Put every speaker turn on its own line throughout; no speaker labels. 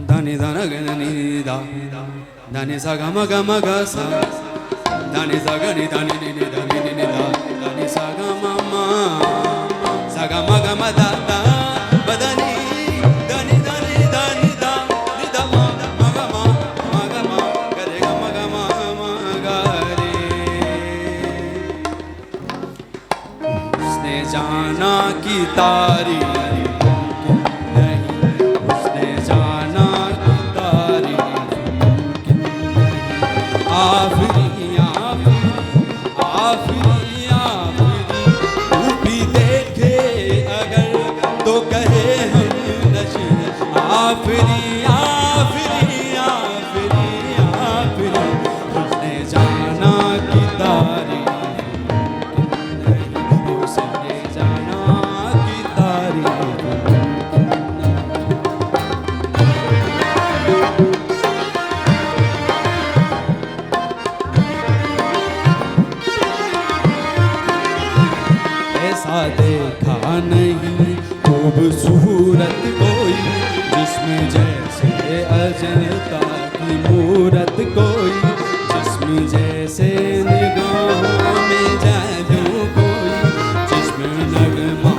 Dani dana gani ni da Dani sa ga ma sa Dani sa ga ni dani ni ni dani ni ni da Dani sa ga ma da da Badani Dani dani dani da ni da ma ga ma ga re ga ma ga re उसने जाना कि तारी देखा नहीं खूबसूरत कोई जिसमें जैसे अजंता की मूरत कोई जिसमें जैसे निगाहों में जादू कोई जिसमें नगमा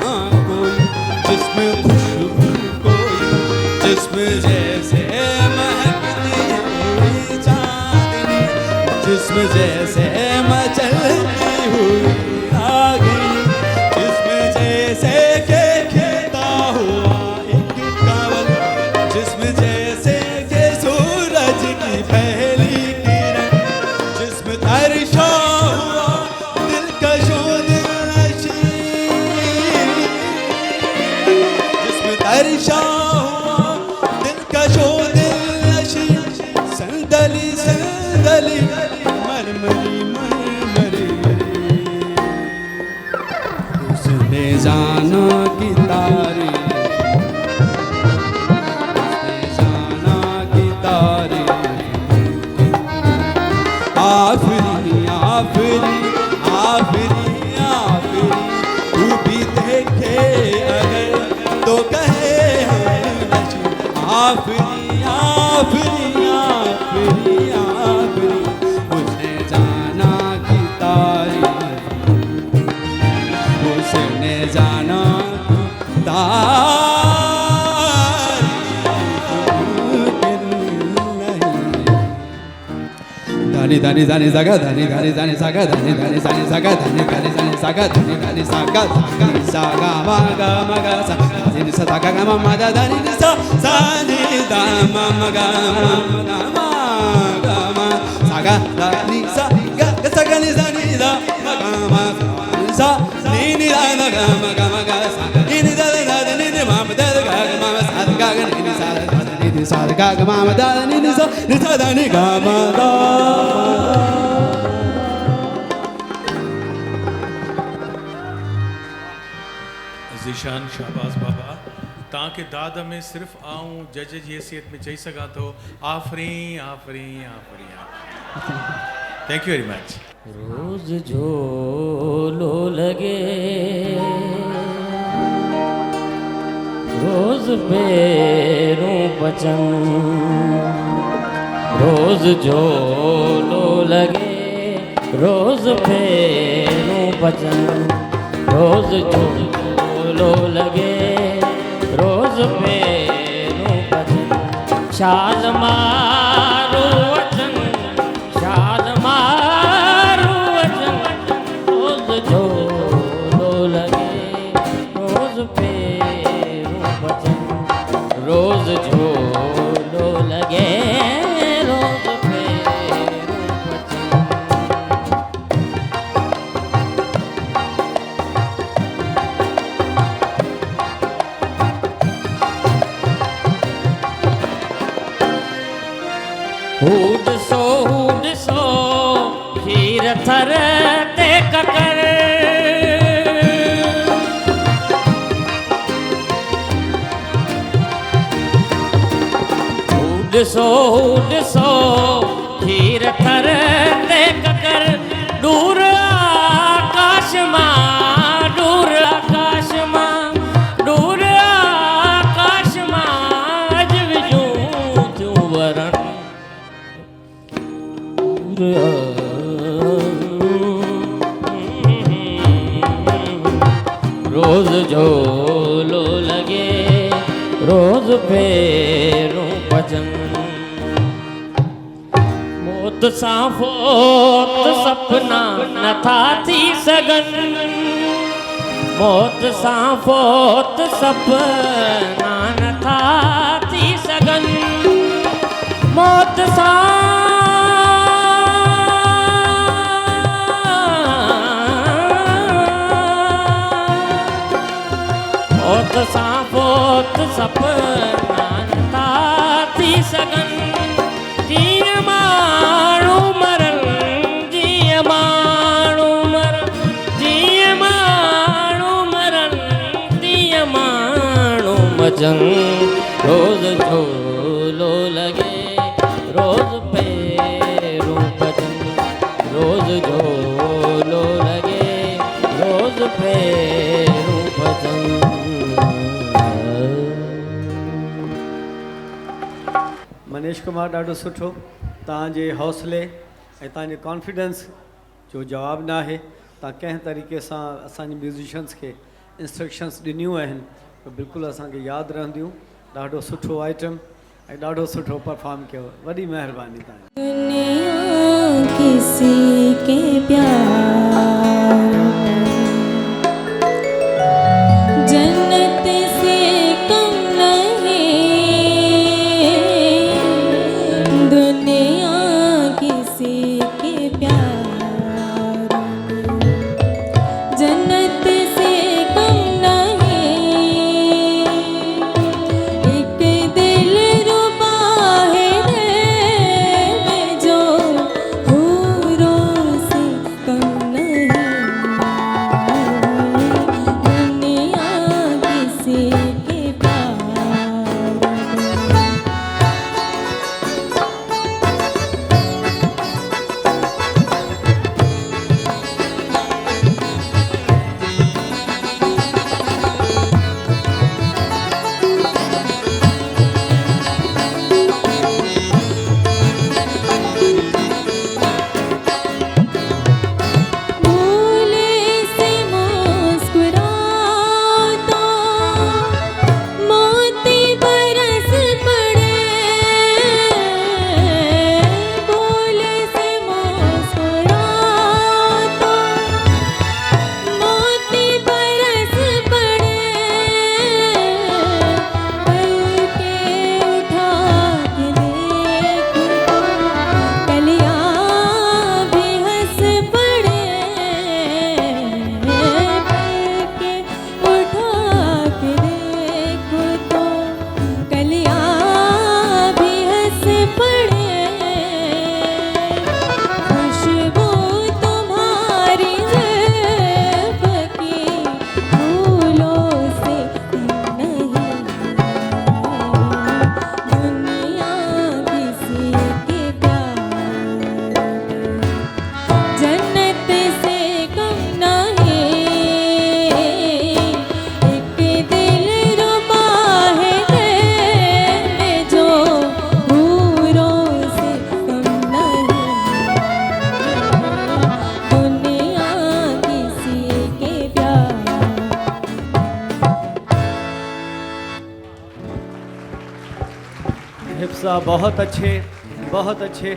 कोई जिसमें खुशबू कोई जिसमें जैसे महकती हुई चांदनी जिसमें जैसे मचलती हुई जाना की तारी जाना की तारी आफरी आफरी आफरी आफरी तू भी देखे अगर तो कहे आफरी आफरी आफरी आफरी मुझे जाना की तारी उसने जाना दानी दानी दानी जागा दानी दानी दानी जागा दानी दानी दानी जागा दानी दानी दानी जागा दानी दानी जागा दानी जागा मागा मागा सा दानी सा जागा गा मा दा दानी सा दानी दा मा मागा मा मागा मा जागा दानी सा गा सा गा नि सा नि दा मागा मा सा ni ni da da ga ma ga sa ni ni da da da ni ni ma ma da ga ma ma sa ga ga ni ni sa da ni ni sa ga ga ma ma da ni ni sa da ni ga ma da
Zeeshan Shahbaz बाबा ताके दादा में सिर्फ आऊं जज जी हैसियत में चई सका तो आफरी आफरी आफरी थैंक यू वेरी मच
रोज झोलो लगे रोज पैरों पचंग रोज झोलो लगे रोज पैरों पचंग रोज झोलो लगे रोज पैरों पचंग शाल मारो वचन शाल मारो वचन रोज झोलो लगे रोज पैरों पचंग रोज झोलो लगे रोज पैरों पचंग हूद सो खीर थर ते ककर हूद सो खीर थर ते ककर दूर आकाश मां दूर आकाश मां दूर आकाश मां अज विजूं रोज फेरूं भजन मौत सां फोत सपना नथा थी सघन मौत सां फोत सपना नथा थी सघन मौत सां मौत सां फोत सपना नथा थी सघन जीअं माण्हू मरन जीअं माण्हू मरन जीअं माण्हू मरन तीअं माण्हू मजन रोज़ झोलो लॻे रोज़ फेरूं भजन रोज़ झोलो लॻे रोज़ फेरूं भजन
मनीष कुमार ॾाढो सुठो तव्हांजे हौसले ऐं तव्हांजे कॉन्फिडेंस जो जवाबु न आहे तव्हां कंहिं तरीक़े सां असांजे म्यूज़िशंस खे इंस्ट्रक्शन्स ॾिनियूं आहिनि त बिल्कुलु असांखे यादि रहंदियूं ॾाढो सुठो आइटम ऐं ॾाढो सुठो परफॉर्म कयो वॾी महिरबानी तव्हांजी
दुनिया किसी के प्यार जन्नत से कम नहीं दुनिया किसी के प्यार जन्नत से कम नहीं एक दिल रुबा है में जो हूरों से कम नहीं दुनिया किसी के प्यार भूले से मुस्कुराता मोती बरस पड़े भूले से मुस्कुराता मोती बरस पड़े पलके उठा के देखो कलियां भी हंस पड़े पलके उठा के देखो तो कलियां भी हंस पड़े खुशबू तुम्हारी ज़ुल्फ़ की फूलों से नहीं दुनिया किसी के प्यार जन्नत से कम नहीं एक दिल रुबा है में जो हूरों से कम नहीं दुनिया किसी के प्यार
हिफ्ज़ा बहुत अच्छे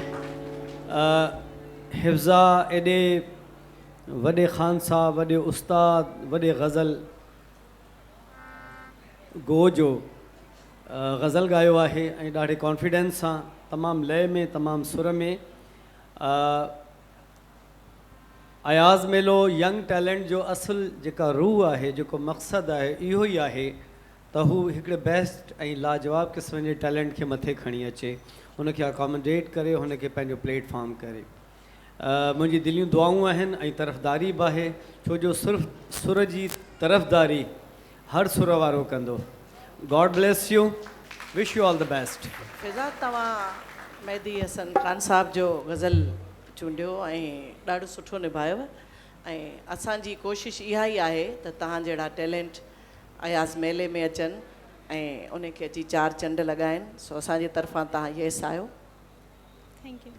हिफ्ज़ा एॾे वॾे ख़ान साहब वॾे उस्ताद वॾे गज़ल गो जो गज़ल ॻायो आहे ऐं ॾाढे कॉन्फिडेंस सां तमामु लय में तमामु सुर में अयाज़ मेलो यंग टैलेंट जो असुल जेका रूह आहे जेको मक़सदु आहे इहो ई आहे त हू हिकिड़े बेस्ट ऐं लाजवाब क़िस्म जे टैलेंट खे मथे खणी अचे हुनखे अकोमोडेट करे हुनखे पंहिंजो प्लेटफॉर्म करे मुंहिंजी दिलियूं दुआऊं आहिनि ऐं तरफ़दारी बि आहे छो जो सिर्फ़ु सुर जी तरफ़दारी हर सुर वारो कंदो God bless you wish you all the best
Fiza तव्हां मेहदी हसन ख़ान साहब जो गज़ल चूंडियो ऐं ॾाढो सुठो निभायो ऐं असांजी कोशिशि इहा ई आहे त तव्हां जहिड़ा टैलेंट अयाज़ मेले में अचनि ऐं उनखे अची 4 चंड लॻाइनि सो असांजे तरफ़ां तव्हां येस आहियो
थैंक यू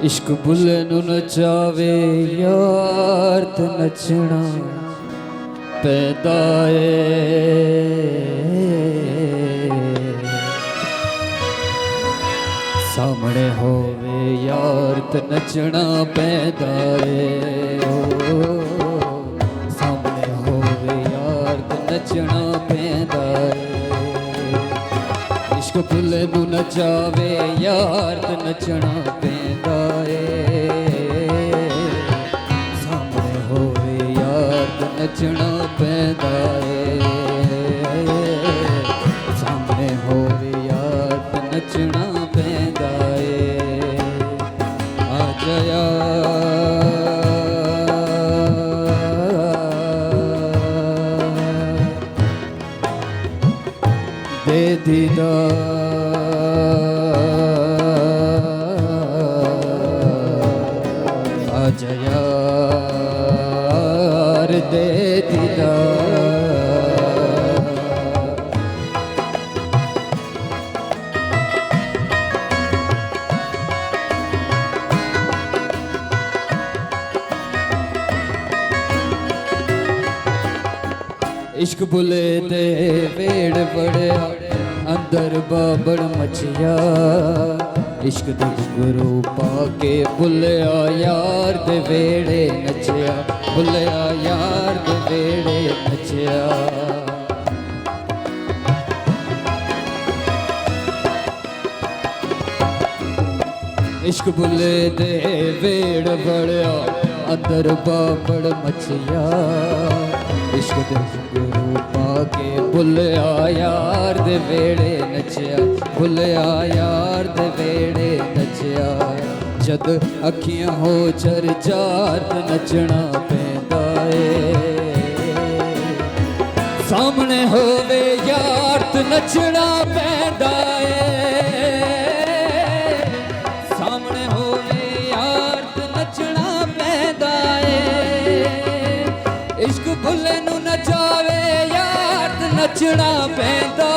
इश्क बुले नु नचावे यार ते नचना पैदा सामने होवे यार ते नचना पैदा सामने होवे यार ते नचना पैदा इश्क बुले नु नचावे यार ते नचना पैदा सामने होवे यार ते नचना पैदा सामने होवे यार ते नचना पैदा आ जया दे दीदार आ जयार दे दीदार इश्क बुले दे वेड़ बड़िया अंदर बाबड़ मचिया इश्क दे गुरु पाके बुलिया यार दे वेड़े नचिया बुलिया यार दे वेड़े नचिया इश्क बुले दे वेड़ बड़िया अंदर बाबड़ मचिया इश्क दे गुरु पाके बुलिया यार दे वेड़े नचिया बुलिया यार दे वेड़े नचिया जद अखियां हो चर जार ते नचना पैंदा सामने होवे यार ते नचना पैंदा सामने होवे यार ते नचना पैंदा इश्क भुले नु नचावे यार ते नचना पैंदा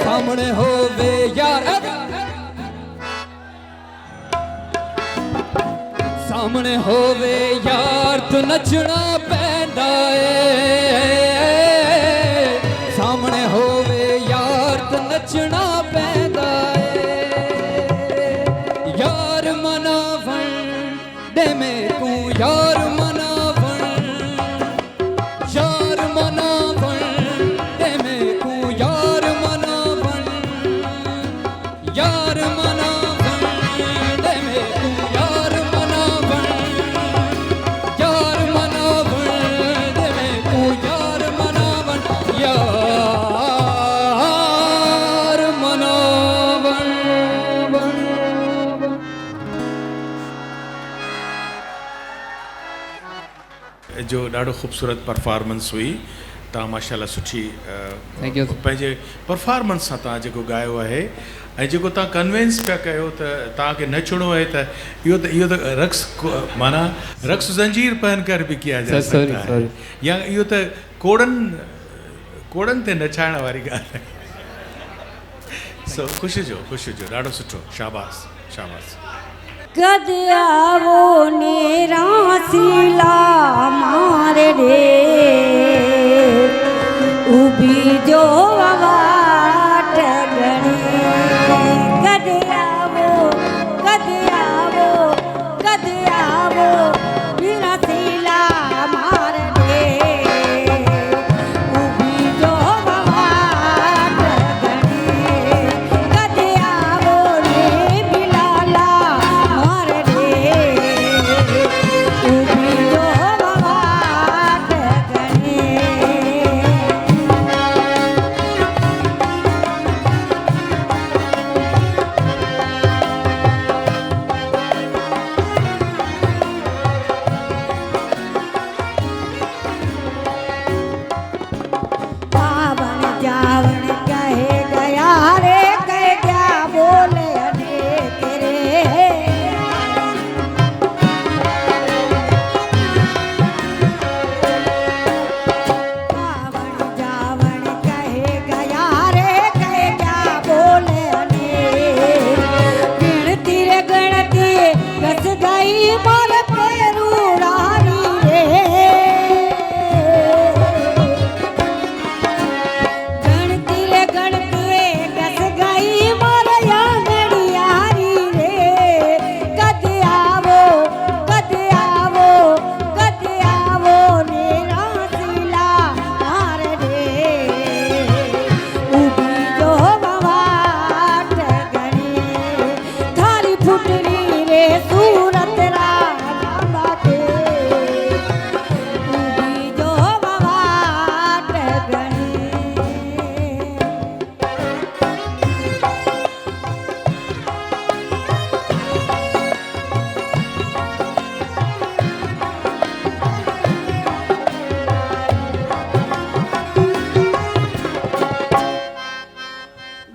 सामने होवे यार सामने होवे यार ते नचना पैंदा सामने होवे यार ते नचना पैंदा यार मनावण दे में तू यार मनावण दे में तू यार मनावण दे में तू यार मनावण दे में तू यार मनावण
जो ॾाढो ख़ूबसूरत परफॉर्मेंस हुई तव्हां माशाल्लाह सुठी
Thank you.
पंहिंजे परफॉर्मेंस सां तव्हां जेको ॻायो आहे ऐं जेको तव्हां कन्विंस पिया कयो त तव्हांखे नचणो आहे त इहो त रक़्स माना रक़्स ज़ंजीर पहन कर भी किया जा सकता है या इहो त कोड़नि ते नचाइण वारी ॻाल्हि आहे सो ख़ुशि जो ॾाढो सुठो शाबाश शाबाश
कद आवो नेरा सीला मार रे उबी जो वाट गणी कद आवो नेरा सीला मार रे उबी जो वाट गणी कद आवो रे बिलाला उबी जो वाट मार पेरू रारी रे गणती रे गणती गस गई मार आंगड़ी यारी रे कद आवो नेरा सिला मार रे उभी जो बवाट गणी थारी फुटरी रे सूरत रा बाबा के उभी जो बवाट गणी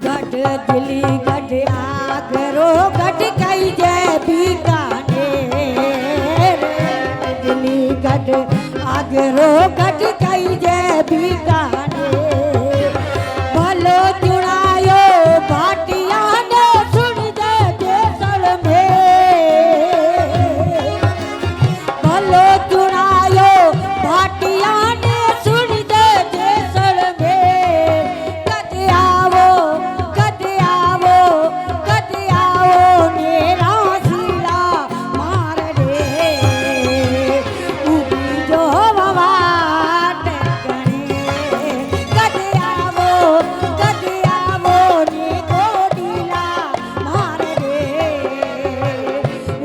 गढ़ दिली गढ़ आगरो गढ़ कई जय बीकानेर दिली गढ़ आगरो गढ़ कई जय बीकानेर भलो चुरायो भाटिया ने सुन दे जैसल में भलो चुरायो भाटिया ने सुन दे जैसल में कद आवो नेरा सिला मार रे उभी जो बवाट गणी कद आवो ने गोडीला मार रे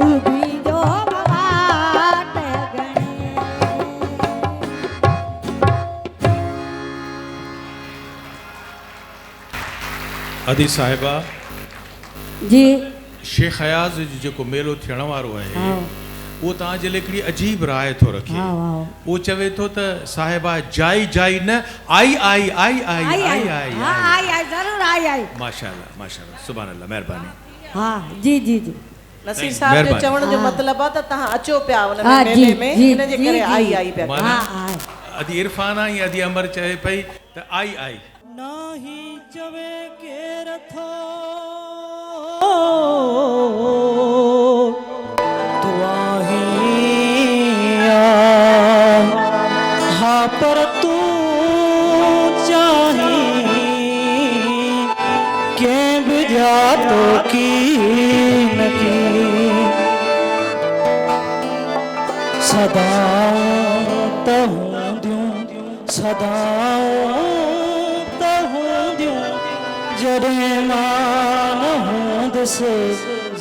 उभी जो बवाट गणी
अदी साहिबा
जी
शेख अयाज़ जो मेलो थियण वारो है वो तव्हांजे लाइ हिकिड़ी अजीब राय थो रखे वो चवे थो त साहिबा जाई जाई न आई आई आई आई आई आई
आई जरूर आई
माशाल्लाह माशाल्लाह सुभान अल्लाह महिरबानी
हाँ जी जी जी
नसीर साहब जो
महिरबानी।
चवण जो मतिलबु आहे त तव्हां अचो पिया हुन
हाँ,
में
जी,
मेले में
जी,
इन जे
जी,
करे
जी।
आई पिया
माना
हाँ
अदी इरफाना ऐं अदी अमर चए पई त आई आई
नाही चवे केर थो तू आहिया हा पर तू चाही के बुझा तो की न की सदा तहूं दियूं सदा जरे मान हूंदस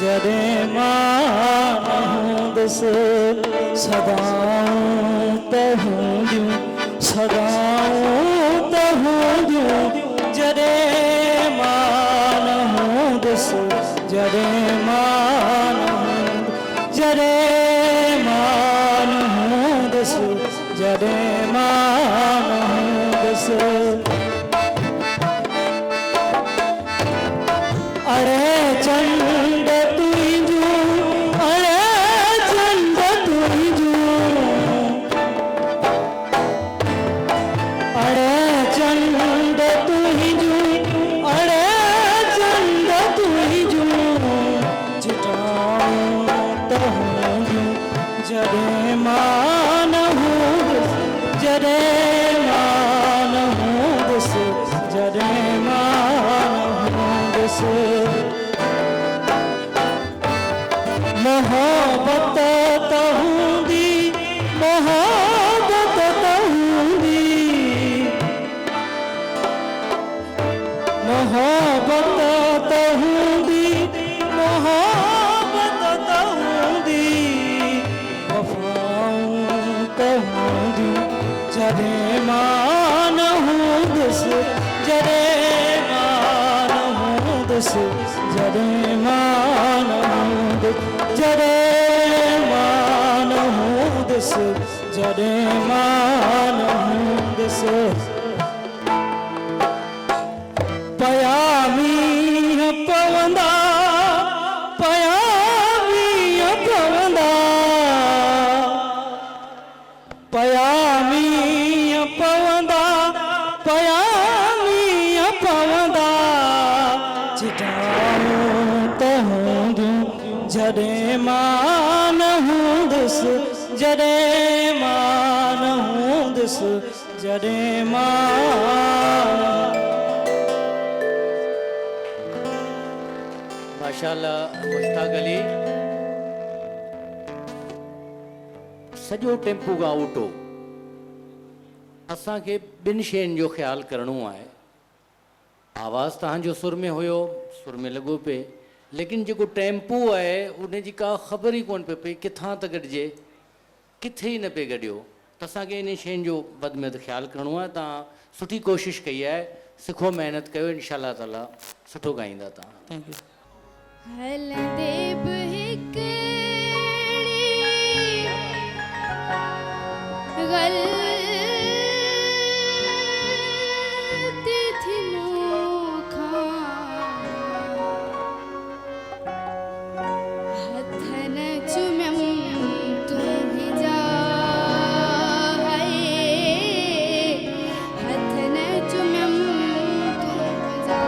जरे मान हूंदस सदा तहूंदियूं सदा तहूंदियूं जरे मान हूंदस जरे मान जरे मान हूंदस जरे मान हूंदस अरे चंड तुझू अरे चंड तुझू अरे चंड तुझू अरे चंड तुझू चिटाऊं तो हूँ जरे मान हूँ जरे मान हूँ जरे मान हूँ मोहब्बत तहूंदी मोहब्बत तहूंदी मोहब्बत तहूंदी मोहब्बत तहूंदी वफाऊं तहूंदी जरे मान हूंदस जरे मान हूंदस जरे मान हूंदस जरे मान हूंदस जरे मान हूंदस पयामी पवंदा पयामी पवंदा पयामी पवंदा पयामी पवंदा चिटाऊं त हूंदियूं जॾहिं मां न हूं हूंदुसि जॾहिं मां न हूंदुसि जॾहिं मां।
माशाल्लाह मुश्ताक अली सॼो टेम्पू खां उटो असांखे ॿिनि शयुनि जो ख़्यालु करिणो आहे। आवाज़ तव्हांजो सुर में हुयो, सुर में लॻो पिए, लेकिन जेको टेम्पू आहे उन जी का ख़बर ई कोन पिए किथां त गॾिजे, किथे ई न पिए गॾियो। त असांखे इन शयुनि जो वधि में वधि ख़्यालु करिणो आहे। तव्हां सुठी कोशिशि कई आहे, सिखो, महिनत कयो, इनशा ताला सुठो ॻाईंदा तव्हां। Thank you.
हलंदे बि हिकिड़ी ग़लती थी मूंखां, हथ न चुमियमि तूं बि जा, हथ न चुमियमि तूं बि जा।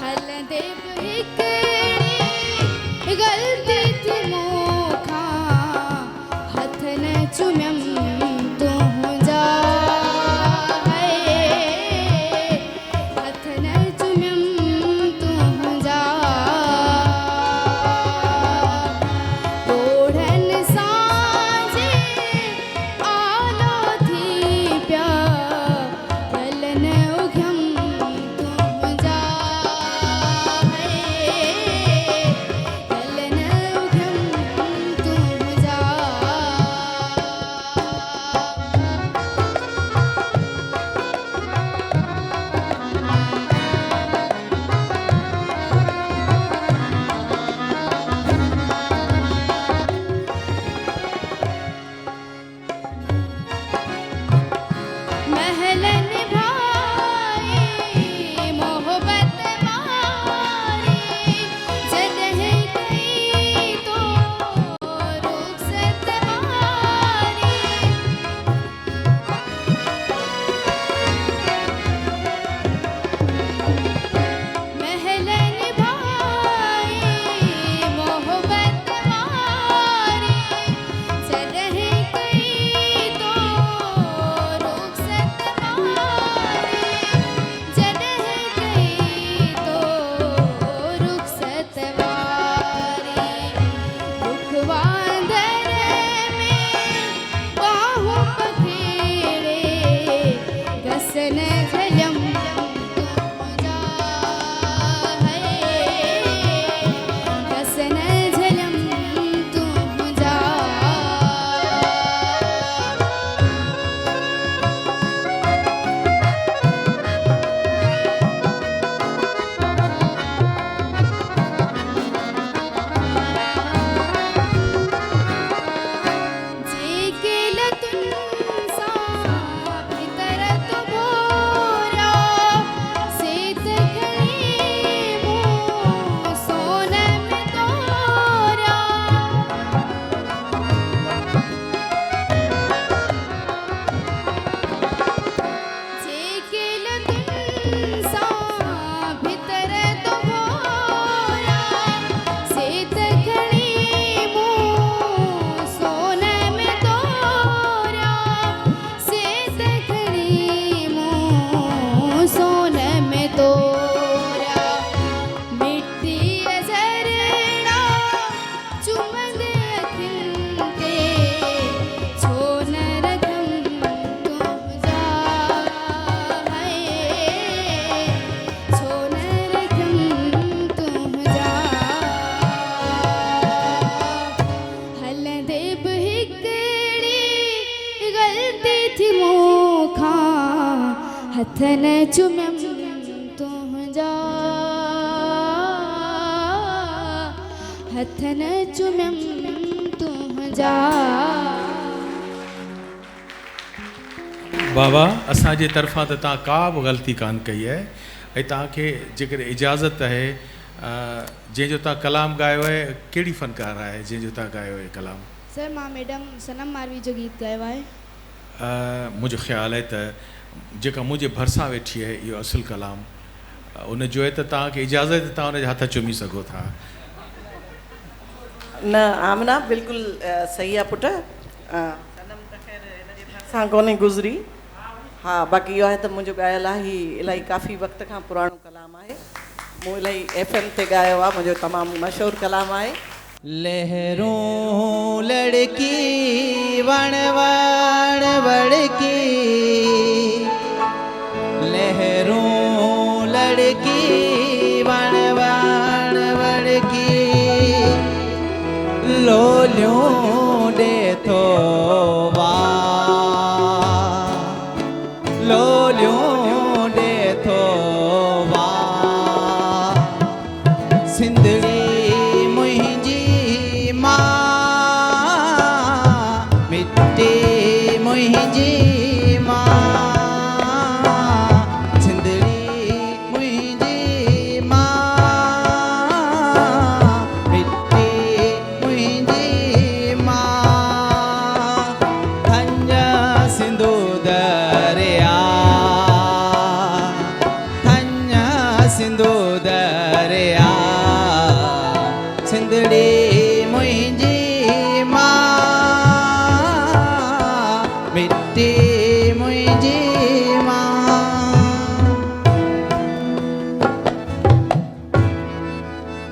हलंदे बि हिकिड़ी ग़लती थी मूंखां, हथ न चुमियमि तूं जा, हथ न चुमियमि तूं जा। ॾोढ़नि सां आलो थी पिया, फल न उघियमि तूं जा, फल न उघियमि तूं जा। महल निभाई मोहब्बत वारी, जॾहिं कई तो रुख़सत वारी। महल निभाई मोहब्बत वारी, जॾहिं कई तो रुख़सत वारी, जॾहिं कई तो रुख़सत वारी। दुख वांदर में बाहूं पखेड़े, घस न झलियमि तूं जा, घस न झलियमि तूं जा। जेके लतुन सां भीतर तो भोरा, सेत खणी मूं सोन में तोरा। जेके लतुन सां भीतर तो भोरा, सेत खणी मूं सोन में तोरा, सेत खणी मूं सोन में तोरा। मिट्टी झरना चुमंदे अखियुनि ते, छो न रखमि तूं जा, छो न रखमि तूं जा। हलंदे बि हिकिड़ी ग़लती थी मूंखां, हथ न चुमियमि तूं जा, हथ न चुमियमि तूं जा।
बाबा असांजे तरफ़ां त तव्हां का बि ग़लती कान कई आहे, ऐं तव्हांखे जेकर इजाज़त आहे जंहिंजो तव्हां कलाम ॻायो आहे, कहिड़ी फ़नकार आहे जंहिंजो तव्हां ॻायो आहे कलाम?
सर मां मैडम सनम मारवी जो गीत ॻायो आहे।
मुंहिंजो ख़्यालु आहे त जेका मुंहिंजे भरिसां वेठी आहे इहो असुल कलाम उन जो आहे त तव्हांखे इजाज़त तव्हां हुनजे हथ चुमी सघो था।
न आमना बिल्कुलु सही आहे पुटु सनम त ख़ैर हिनजे भरिसां कोन्हे गुज़री हा बाक़ी इहो आहे त मुंहिंजो ॻायल आहे ही इलाही काफ़ी वक़्त खां पुराणो कलाम आहे मूं इलाही FM ते ॻायो आहे मुंहिंजो तमामु मशहूरु कलाम आहे
लहरों लड़की वण वण वड़की लहरों लड़की वण वण वड़की लोलियों दे तो वा लोलियों दे तो वा सिंधड़ी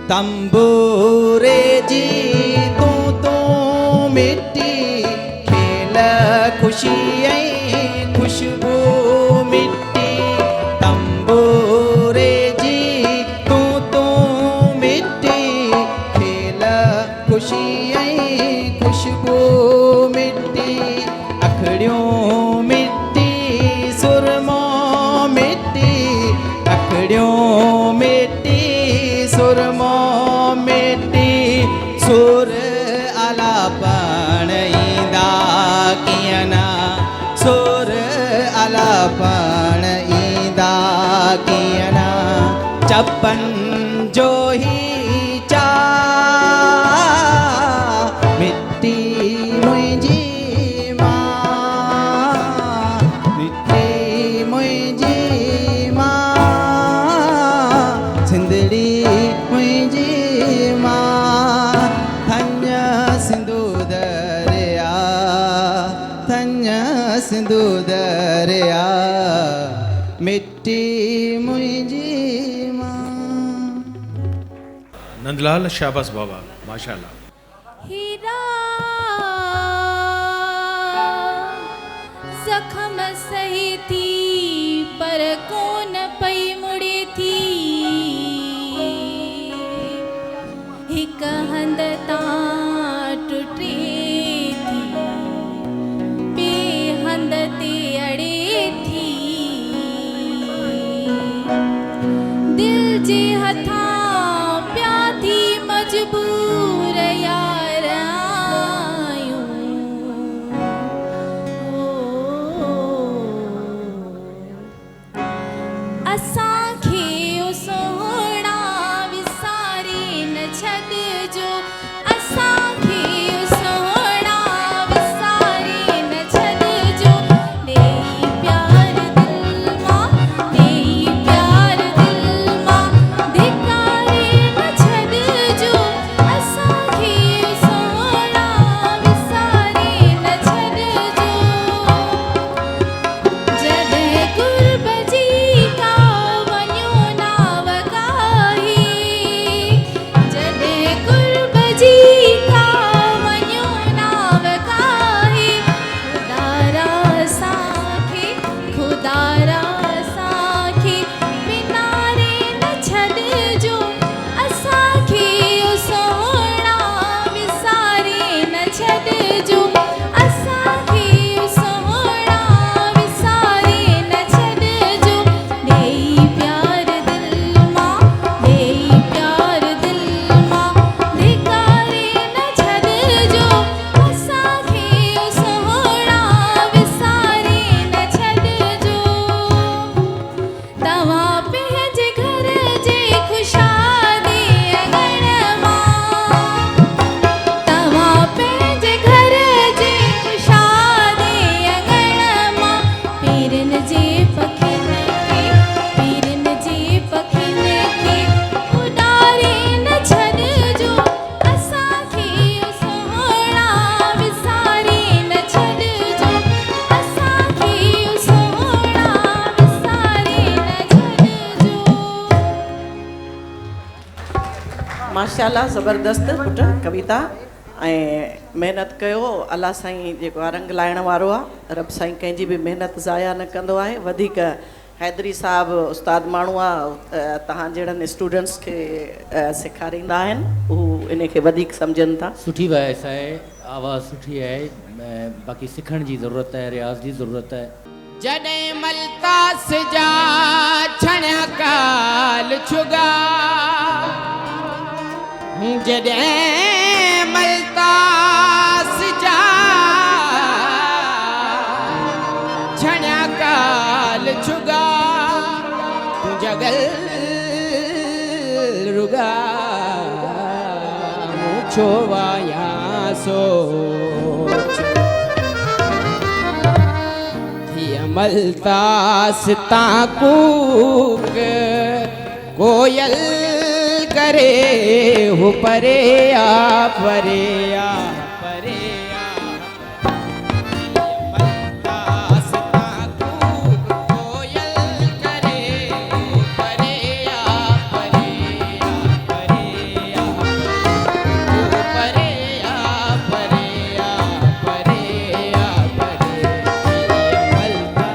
तंबूरे जी तू मिट्टी खेल खुशी खुशबू मिट्टी तंबूरे जी तू मिट्टी खेल खुशी खुशबू मिट्टी अखड़ियों मिट्टी सुरमो मिट्टी अखड़ियों मिट्टी सुरमो मिट्टी सुर अलापण ईंदा कियना सुर अलापण ईंदा कियना चपन जो ही चा मिट्टी मुंहिंजी मां मिट्टी मुंहिंजी मां सिंधड़ी सिंधु दरिया मिट्टी मुंहिंजी मां
नंदलाल शाबाश बाबा माशाल्लाह
हीरा जख्म सही थी पर कोन पई मुड़े थी हिक हंध तां टुटे थी ॿे हंध ते अड़े थी दिल जे हथां पिया थी मजबूर यार आयूं असांखे ओ सोहणा विसारे न छॾिजो असांखे ओ सोहणा विसारे न छॾिजो ॾेई प्यार दिल मां ॾेई प्यार दिल मां धिकारे न छॾिजो असांखे ओ
माशाल्लाह ज़बरदस्त पुट कविता ऐं महिनत कयो अल्लाह साईं जेको आहे रंग लाइण वारो आहे रब साईं कंहिंजी बि महिनत ज़ाया न कंदो आहे वधीक हैदरी साहब उस्ताद माण्हू आहे तव्हां जहिड़नि स्टूडेंट्स खे सेखारींदा आहिनि हू इन खे वधीक सम्झनि था
सुठी वॉइस आहे आवाज़ सुठी आहे बाक़ी सिखण जी ज़रूरत आहे रियाज़ जी ज़रूरत आहे
जॾहिं मलतास जा छणिया काल छुगा जॾहिं मलतास जा छणिया काल छुगा तूं जगल रुगा छो वाया सोच मलतास ताकूक कोयल करे हो परे आ परे आ परे आ मलतास ताकूक कोयल करे हो परे आ परे आ परे आ हो परे आ परे आ परे आ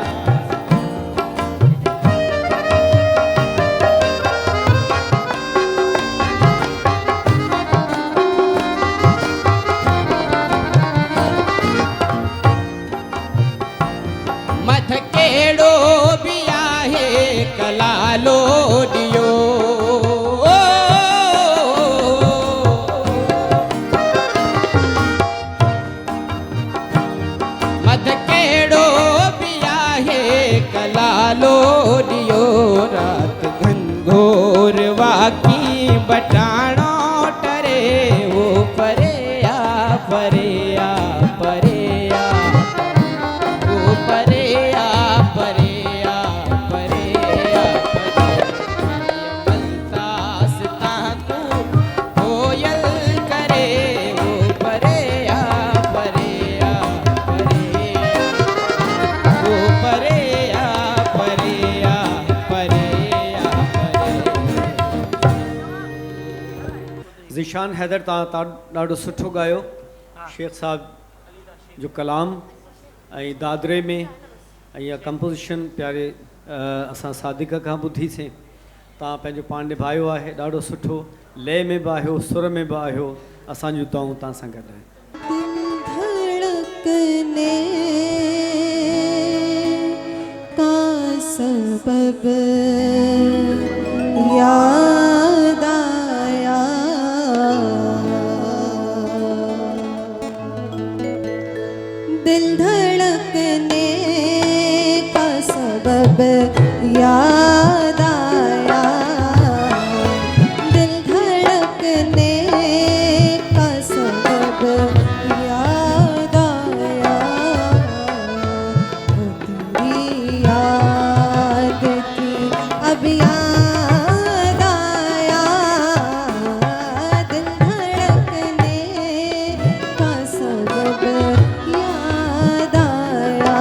मथ केड़ो भी आहे कलालो दियो मथ केड़ो भी आहे कलालो दियो रात घनघोर वाकी बटाणो टरे वो परे आ परे आ परे आ वो परे आ परे आ परे आ मलतास ताकू कोयल करे वो परे आ परे आ परे वो परे आ परे आ परे आ परे
ज़ीशान हैदर तव्हां ॾाढो सुठो ॻायो शेख साहब जो कलाम ऐं दादरे में ऐं इहा कंपोज़िशन प्यारे असां सादिक खां ॿुधीसीं तव्हां पंहिंजो पाण निभायो आहे ॾाढो सुठो लय में बि आहियो सुर में बि आहियो असांजूं दुआऊं तव्हां सां गॾु
याद आया दिल धड़कने का सबब याद आया दिल धड़कने का सबब याद आया वो तेरी याद थी अब याद आया दिल धड़कने का सबब याद आया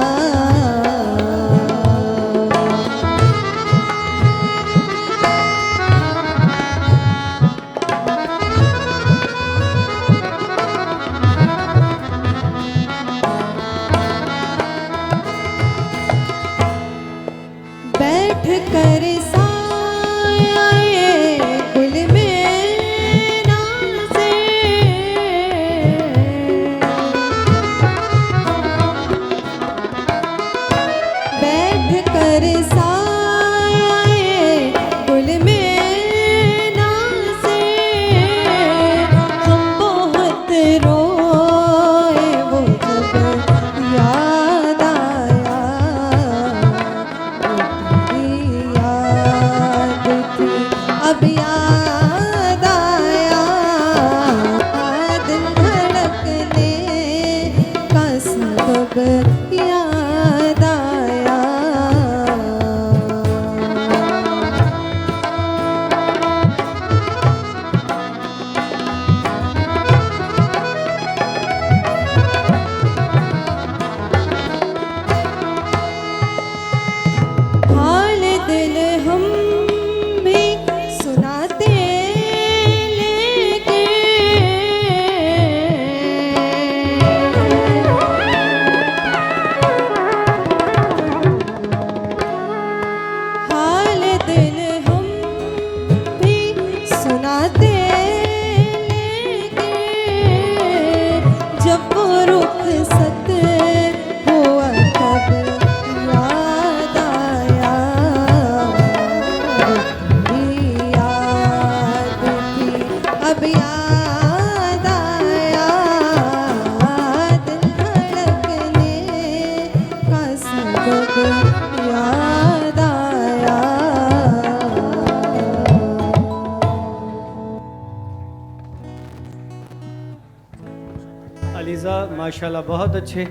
अलीज़ा माशाल्लाह बहुत अच्छे,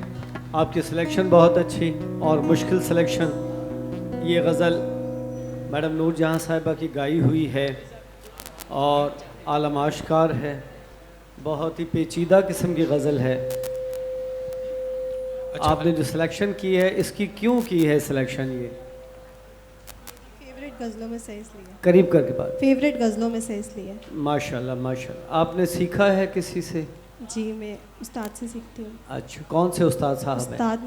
आपकी सिलेक्शन बहुत अच्छी और मुश्किल सिलेक्शन। ये गज़ल मैडम नूरजहां साहिबा की गाई हुई है और आलम आश्कार है, बहुत ही पेचीदा किस्म की गज़ल है। आपने जो सिलेक्शन की है इसकी क्यों की है सिलेक्शन? ये
फेवरेट गज़लों में से इसलिए,
करीब करके बात।
फेवरेट गज़लों में से इसलिए।
माशाल्लाह माशाल्लाह। आपने सीखा है किसी से?
जी मैं उस्ताद से सीखती हूँ।
अच्छा, कौन से उस्ताद साहब हैं?
उस्ताद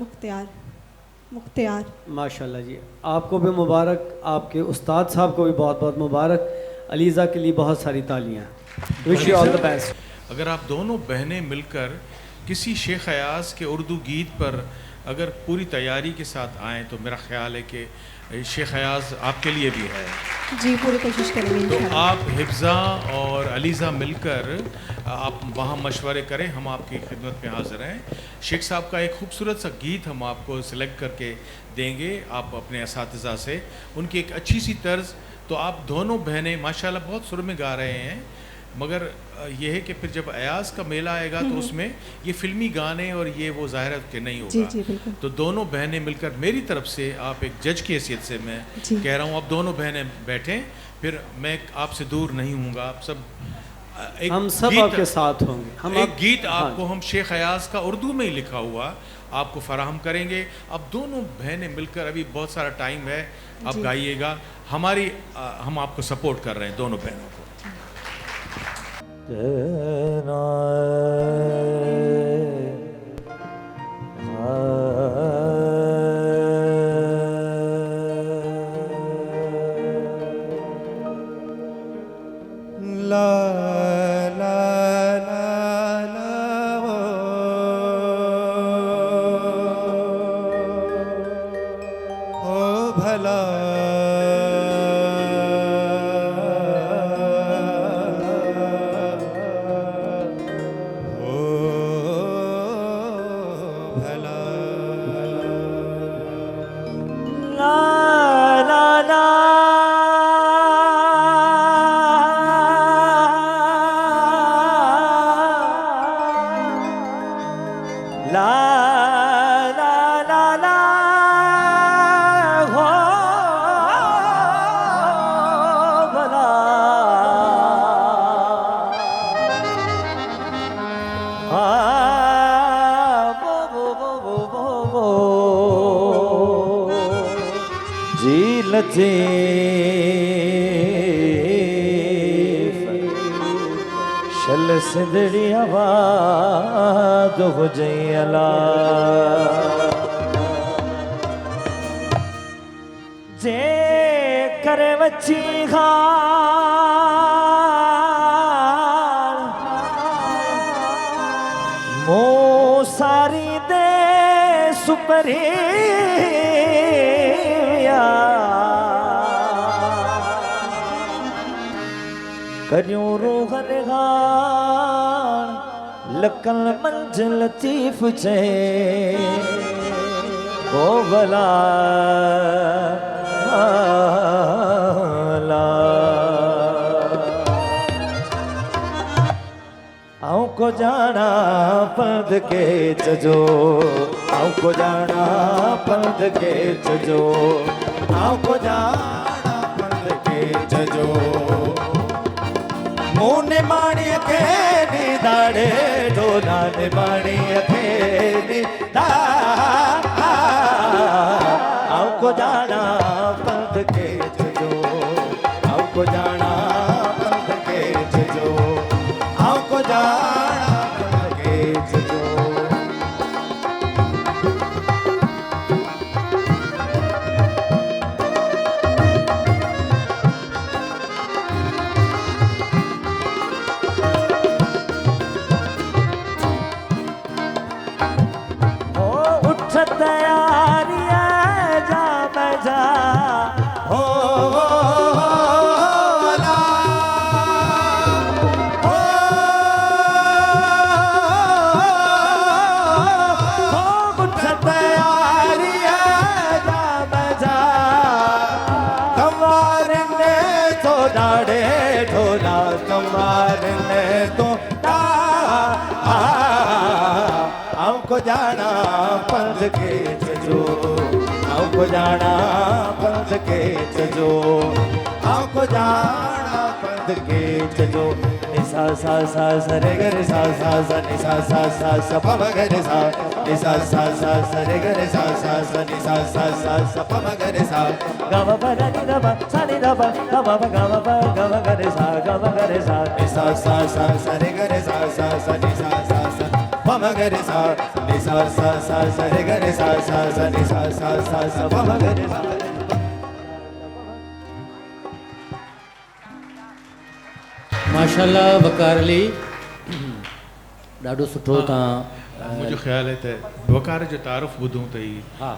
मुख्तियार।
माशाल्लाह जी, आपको भी मुबारक, आपके उस्ताद साहब को भी बहुत बहुत मुबारक। अलीज़ा के लिए बहुत सारी तालियाँ। Wish you all the best.
अगर आप दोनों बहनें मिलकर किसी शेख अयाज के उर्दू गीत पर अगर पूरी तैयारी के साथ आएँ तो मेरा ख्याल है कि शेख अयाज आपके लिए भी है।
जी पूरी कोशिश करेंगे।
तो आप हिफ्ज़ा और अलीज़ा मिलकर आप वहाँ मशवरे करें, हम आपकी खिदमत में हाज़िर हैं। शेख साहब का एक खूबसूरत सा गीत हम आपको सिलेक्ट करके देंगे, आप अपने असातिज़ा से, उनकी एक अच्छी सी तर्ज। तो आप दोनों बहनें माशाल्लाह बहुत सुर में गा रहे हैं, मगर ये है कि फिर जब अयाज का मेला आएगा तो उसमें ये फिल्मी गाने और ये वो ज़ाहिर है कि नहीं होगा।
जी बिल्कुल।
तो दोनों बहनें मिलकर, मेरी तरफ से आप एक जज की हैसियत से मैं कह रहा हूँ, आप दोनों बहनें बैठें, फिर मैं आपसे दूर नहीं हूँगा, आप सब
हम सब आपके साथ होंगे। हम
एक गीत आपको हम शेख अयाज का उर्दू में ही लिखा हुआ आपको फराहम करेंगे। अब दोनों बहनें मिलकर, अभी बहुत सारा टाइम है, आप गाइएगा, हम आपको सपोर्ट कर रहे हैं दोनों बहनों को।
शल सिंदड़ी आवाज़ हो जयला जे करे वची खान मो सारी दे सुपरी करियूं रोहन गान लकल मंज लतीफ छे ओ भला आऊं को जाना पंध के चजो आऊं को जाना पंध के चजो आऊं को जाना पंध के चजो मोने माणी के नी दाड़े ढोला ने माणी के नी दा आऊं को जाना पंध के चजो आऊं को जाना पंध के चजो आऊं को जाना पंध के चजो तैयारी जा मैं जा को जाना पंध के चजो आऊं को जाना पंध के चजो आऊं को जाना पंध के चजो निसा सा सा सा रे ग रे सा सा सा निसा सा सा सा प म ग रे सा निसा सा सा सा रे ग रे सा सा सा निसा सा सा सा प म ग रे सा ग म प रे नि द प सा नि द प ग म प ग म प ग म ग रे सा ग म ग रे सा निसा सा सा सा रे ग रे सा सा सा निसा सा सा प म ग रे सा निसा सा सा सा रे ग रे सा सा सा निसा सा सा सा प म ग रे सा
माशाल्लाह वकार अली ॾाढो सुठो तव्हां
मुझे ख्याल है त वकार जो तारुफ ॿुधूं अथई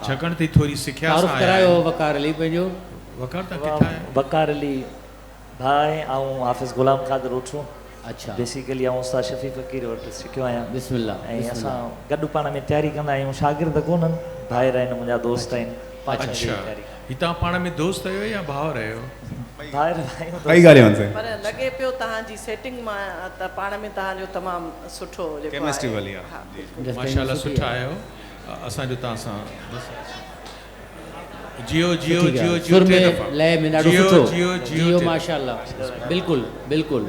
छाकाणि त थोड़ी सिखिया
तारुफ
सां
करायो वकार अली पंहिंजो
वकार तव्हां किथां आहियो
बकार अली भाई आऊं हाफ़िज़ गुलाम क़ादिर उठूं
अच्छा
बेसिकली आऊं उस्ताद शफ़ी फ़कीर वटि सिखियो आहियां
बिस्मिल्लाह
ऐं असां गॾु पाण में तयारी कंदा आहियूं शागिर्द कोन्हनि भाइर आहिनि मुंहिंजा दोस्त आहिनि
अच्छा ही तव्हां पाण में दोस्त आहियो या भाउर आहियो
भाइर
कई ॻाल्हियूं आहिनि
पर लॻे पियो तव्हांजी सेटिंग मां त पाण में तव्हांजो तमामु सुठो जेको
केमिस्ट्री
आहे।
वाली आहे।
हा।
माशाल्लाह सुठा आहियो असांजो तव्हां सां जियो जियो जियो जियो
सुर
टे
में
दफ़ा।
लय में ॾाढो
जियो
सुठो
जियो
जियो
जियो
माशाल्लाह बिल्कुलु बिल्कुलु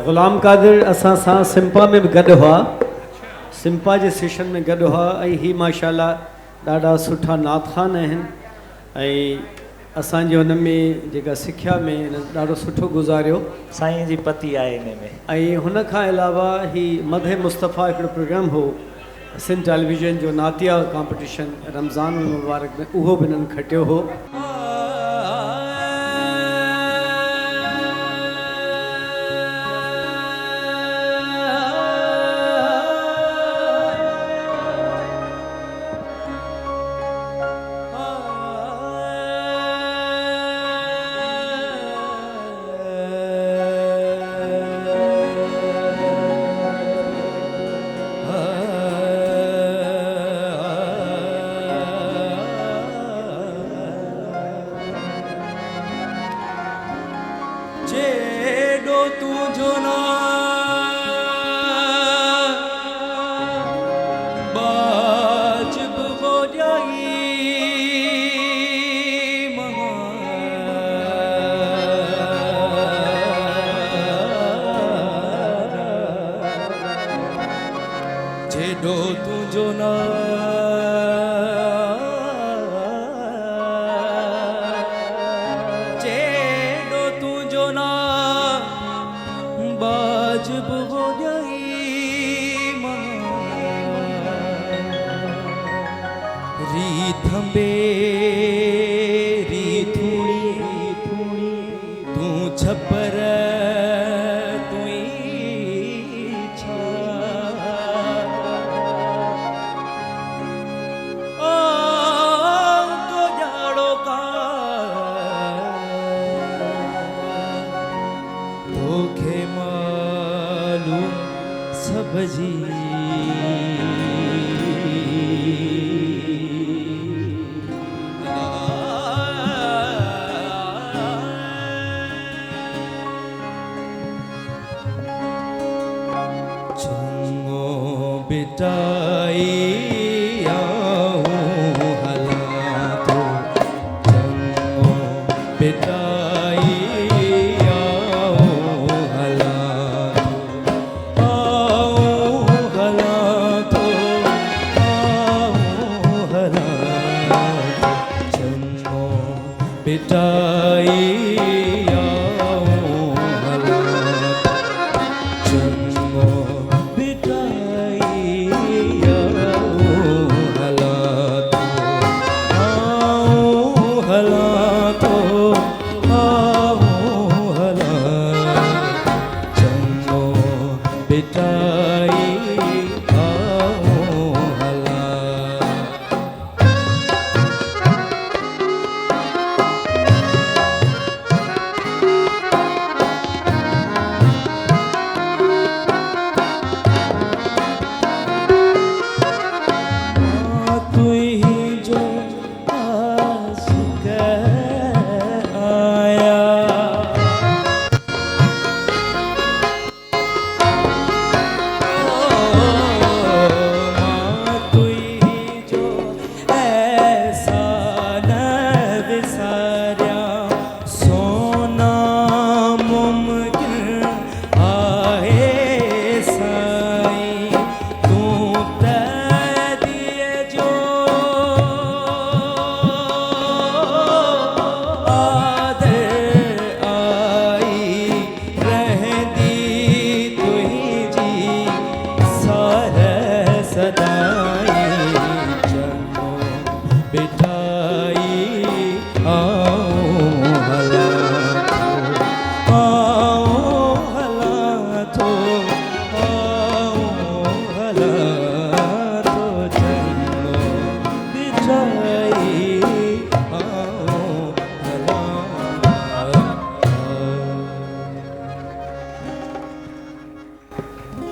ग़ुलाम क़ादिर असां सां सिम्पा में बि गॾु हुआ सिम्पा जे सेशन में गॾु हुआ ऐं ही माशाल्लाह ॾाढा सुठा नातख़ान आहिनि ऐं असांजे हुन में जेका सिखिया में ॾाढो सुठो गुज़ारियो
साईं जी पति आहे हिन में
ऐं हुन खां अलावा ही मदह मुस्तफ़ा हिकिड़ो प्रोग्राम हो सिंध टेलीविज़न जो नातिया कॉम्पिटिशन रमज़ान मुबारक में उहो बि हिननि खटियो हो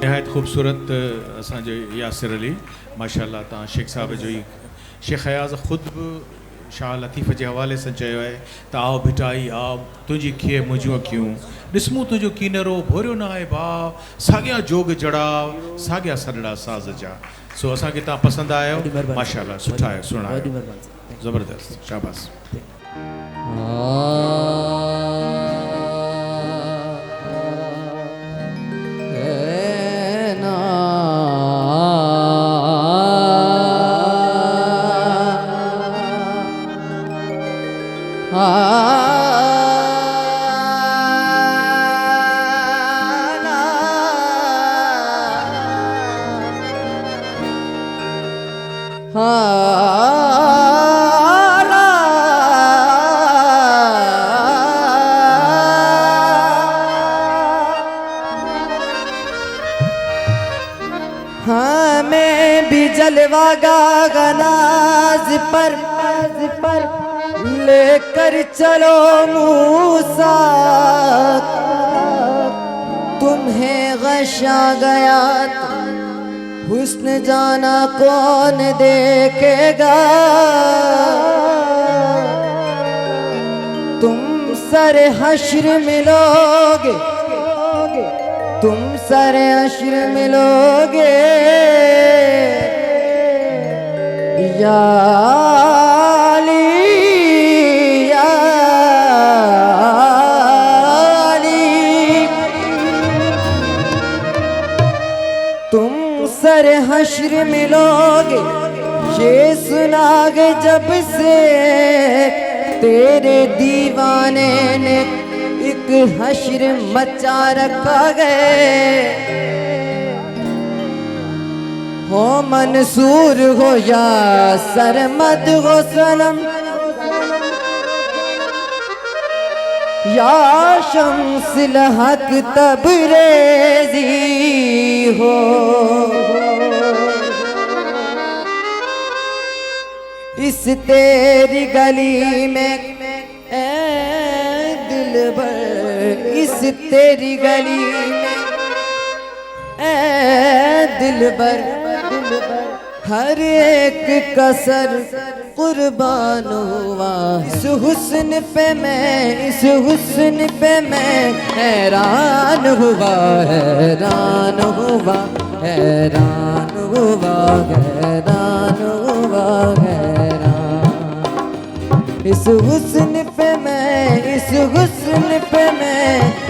नहायत ख़ूबसूरत असांजो यासिर अली माशाल्लाह तव्हां शेख साहब जो ई शेख अयाज़ ख़ुदि बि शाह लतीफ़ जे हवाले सां चयो आहे त आओ भिटाई आओ तुंहिंजी खीअ मुंहिंजूं अखियूं ॾिसमूं तुंहिंजो कीनरो भोरियो न आहे भाउ साॻिया जोग जड़ाव साॻिया सॾड़ा साज़ जा सो असांखे तव्हां पसंदि आयो माशाल्लाह सुठा आहियो सुहिणा आहियो ज़बरदस्त शाबाश
हाँ मैं भी जलवागा गनाज पर लेकर चलो मूसा तुम्हें गशा गया हुस्न जाना कौन देखेगा तुम सर हश्र मिलोगे तुम सर हश्र मिलोगे या अली या अली तुम सर हश्र मिलोगे ये सुनागे जब से तेरे दीवाने ने एक हश्र मचा रखा गए हो मंसूर हो या सरमद हो सनम या शम्सिल हक तबरेज़ी हो इस तेरी गली में ए दिलबर इस तेरी गली में ए दिलबर हर एक कसर कुर्बान हुआ इस हुस्न पे मैं हैरान हुआ हैरान हुआ हैरान हुआ हैरान हुआ हैरान इस हुस्न पे मैं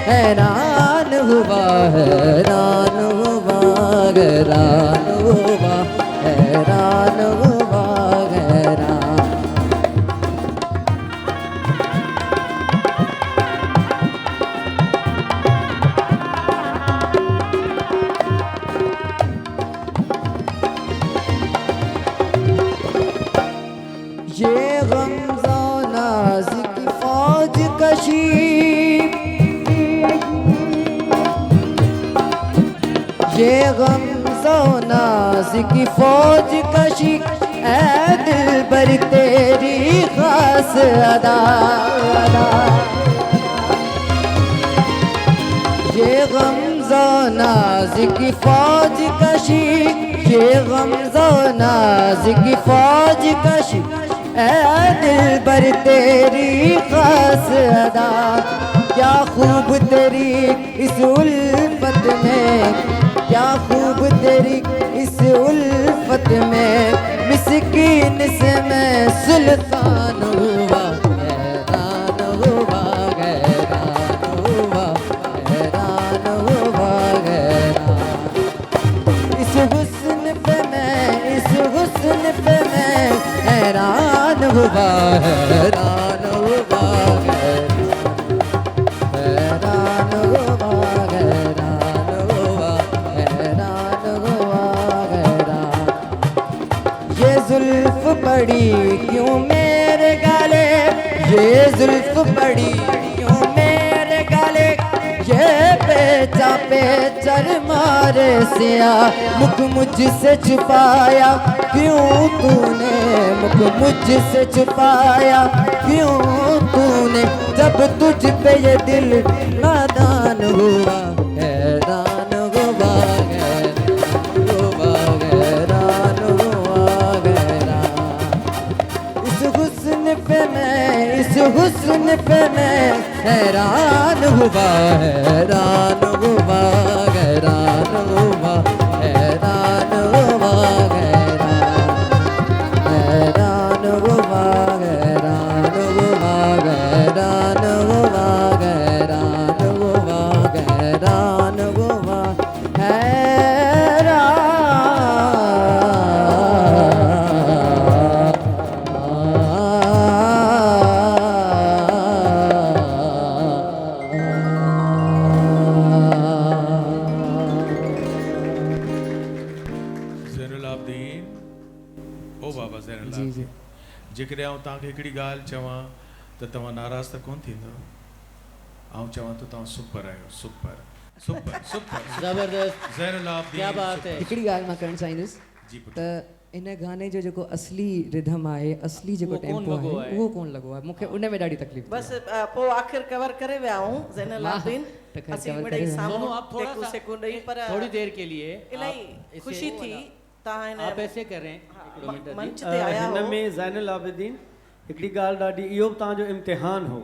हैरान हुआ हैरान हुआ हैरान हुआ हैरान हुआ हैरान ये गमज़ो नाज़ की फौज कशी ये गमज़ो नाज़ की फौज कशी ऐ दिलबर तेरी खास अदा ये गमज़ो नाज़ की फौज कशी ये गमज़ो नाज़ की फौज कशी ऐ दिलबर तेरी खास अदा क्या खूब तेरी इस उल्फत में क्या खूब तेरी इस उल्फत में मिस्कीन से मैं सुल्तान हुआ हैरान हुआ हैरान हुआ हैरान हुआ हैरान इस हुस्न पे मैं हैरान हुआ हैरान हुआ हैरान हुआ हैरान हुआ हैरान हुआ हैरान ये जुल्फ पड़ी क्यों मेरे गाले ये जुल्फ पड़ी क्यों मेरे गाले ये पेचर मारे सिया मुख मुझसे छुपाया क्यों तूने मुख मुझसे छुपाया क्यों तूने जब तुझ पे ये दिल नादान हुआ हैरान हुआ पे मैं हैरान हुआ, हैरान हुआ, हैरान हुआ, हैरान हुआ, हैरान हुआ, हैरान हुआ, हैरान हुआ, हैरान हुआ, हैरान हुआ,
जेकॾहिं आउं तव्हांखे हिकिड़ी ॻाल्हि चवां त तव्हां नाराज़ त कोन थींदो? आउं चवां त तव्हां सुपर आहियो, सुपर सुपर सुपर
ज़बरदस्त,
ज़ैनुल आबिदीन,
क्या बात है।
हिकिड़ी ॻाल्हि मां करणु चाहींदुसि त इन गाने जो जेको असली रिधम आहे, असली जेको टेम्पो आहे, उहो कोन लॻो आहे मूंखे। उन में ॾाढी तकलीफ़ थी।
बस पोइ आख़िर कवर करे विया आहियूं ज़ैनुल आबिदीन। असीं मिड़ई साम्हूं टेकू सेकू ॾेई, पर
थोड़ी देर के लिए
इलाही ख़ुशी थी तव्हां हिन
आप ऐसे करें
मंच ते आया हो।
हिन में ज़ैनुल आबिदीन हिकिड़ी ॻाल्हि ॾाढी, इहो बि तव्हांजो इम्तिहान हो।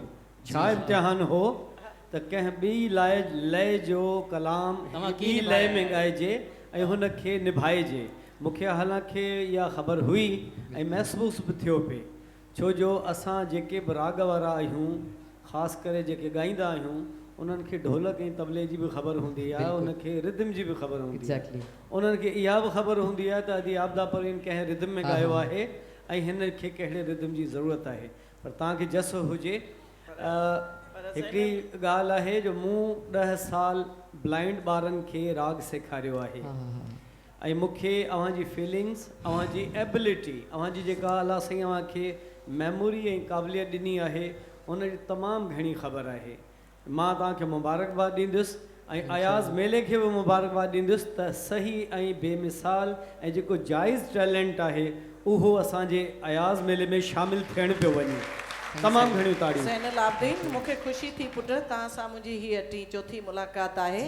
छा इम्तिहान हो त कंहिं ॿी लय जो कलाम हिकु लय में ॻाइजे ऐं हुनखे निभाइजे। मूंखे हालांकि इहा ख़बर हुई ऐं महसूस बि थियो पिए, छो जो असां जेके बि राग वारा आहियूं, ख़ासि करे जेके ॻाईंदा आहियूं, उन्हनि खे ढोलक ऐं तबले जी बि ख़बर हूंदी आहे, उनखे रिदम जी बि ख़बर हूंदी आहे, उन्हनि खे इहा बि ख़बर हूंदी आहे त अॼु आबदा परवीन कंहिं रिदम में ॻायो आहे ऐं हिन खे कहिड़े रिदम जी ज़रूरत आहे। पर तव्हांखे जस हुजे। हिकिड़ी ॻाल्हि आहे जो मूं 10 साल ब्लाइंड ॿारनि खे राग सेखारियो आहे ऐं मूंखे अव्हांजी फीलिंग्स, अव्हांजी एबिलिटी, अव्हांजी जेका अलाह साईं अव्हांखे मेमोरी ऐं क़ाबिलियत ॾिनी आहे, उनजी तमामु घणी ख़बर आहे। मां तव्हांखे मुबारकबाद ॾींदुसि ऐं अयाज़ मेले खे बि मुबारकबाद ॾींदुसि त सही ऐं बेमिसाल ऐं जेको जाइज़ टैलेंट आहे उहो असांजे अयाज़ मेले में शामिलु थियणु पियो वञे। तमामु घणियूं ताड़ियूं।
ज़ैनुल आबिदीन, मूंखे ख़ुशी थी पुटु, तव्हां सां मुंहिंजी हीअ चौथी मुलाक़ात आहे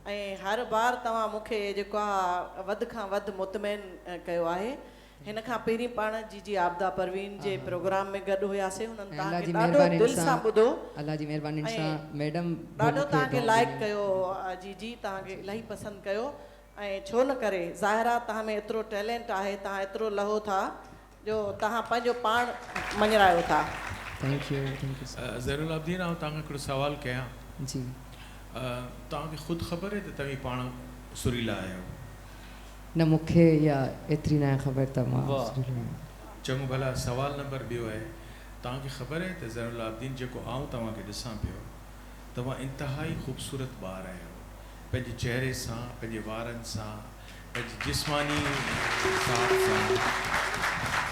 ऐं हर बार तव्हां मूंखे जेको आहे वधि खां वधि मुतमइन कयो आहे। हिन खां पहिरीं पाण जी आबदा परवीन जे प्रोग्राम में गॾु हुयासीं, हुननि तव्हांखे ॾाढो दिलि सां ॿुधो,
अल्लाह जी महिरबानी सां मैडम
ॾाढो तव्हांखे लाइक कयो, जी तव्हांखे इलाही पसंदि कयो ऐं छो न करे, ज़ाहिर आहे तव्हां में एतिरो टैलेंट आहे, तव्हां एतिरो लहो था जो तव्हां पंहिंजो पाण मञरायो था।
थैंक यू
ज़ैनुल आबिदीन, आउं तव्हांखे हिकिड़ो सुवालु कयां
जी।
तव्हांखे ख़ुदि ख़बर आहे त तव्हीं पाण सुरीला आहियो?
न, मूंखे इहा एतिरी न ख़बर त मां
चङो भला। सवाल नंबर ॿियो आहे, तव्हांखे ख़बर आहे त ज़ैनुल आबिदीन जेको आउं तव्हांखे ॾिसां पियो, तव्हां इंतिहाई ख़ूबसूरत ॿार आहियो, पंहिंजे चहिरे सां, पंहिंजे वारनि सां, पंहिंजे जिस्मानी साफ़ सां।